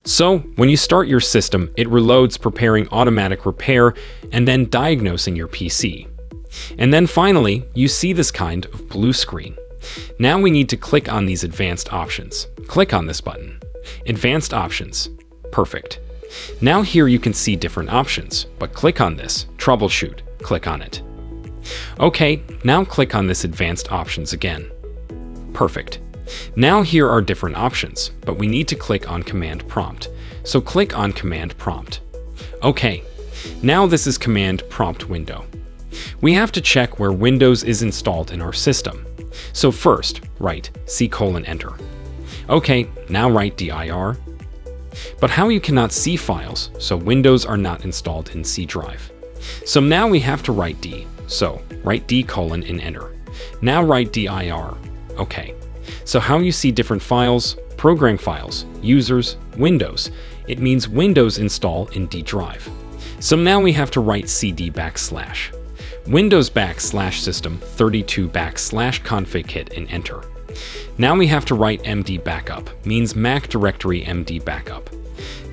So, when you start your system, it reloads, preparing automatic repair and then diagnosing your PC. And then finally, you see this kind of blue screen. Now we need to click on these advanced options. Click on this button. Advanced options. Perfect. Now here you can see different options, but click on this, troubleshoot, click on it. Okay, now click on this advanced options again. Perfect. Now here are different options, but we need to click on command prompt. So click on command prompt. Okay, now this is command prompt window. We have to check where Windows is installed in our system. So first, write C:\enter. Okay, now write dir. But how you cannot see files, so Windows are not installed in C drive. So now we have to write D, so write D:\enter. Now write dir. Okay, so how you see different files, program files, users, Windows, it means Windows install in D drive. So now we have to write cd \, Windows \system 32 \config hit and enter. Now we have to write md backup, means Mac directory md backup.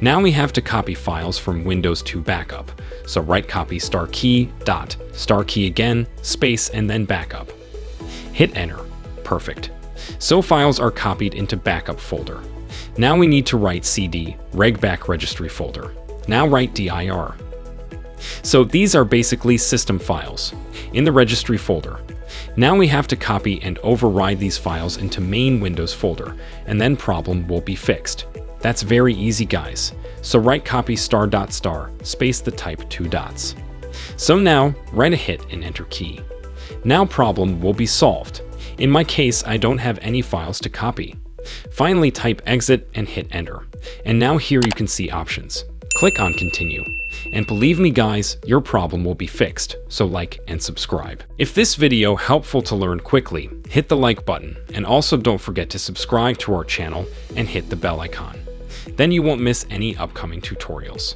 Now we have to copy files from Windows to backup. So write copy *key again, space, and then backup. Hit enter. Perfect. So files are copied into backup folder. Now we need to write cd regback registry folder. Now write dir. So these are basically system files in the registry folder. Now we have to copy and override these files into main Windows folder, and then problem will be fixed. That's very easy, guys. So write copy ***, space the type 2 dots. So now write a hit and enter key. Now problem will be solved. In my case, I don't have any files to copy. Finally type exit and hit enter. And now here you can see options. Click on continue. And believe me guys, your problem will be fixed, so like and subscribe. If this video helpful to learn quickly, hit the like button, and also don't forget to subscribe to our channel and hit the bell icon. Then you won't miss any upcoming tutorials.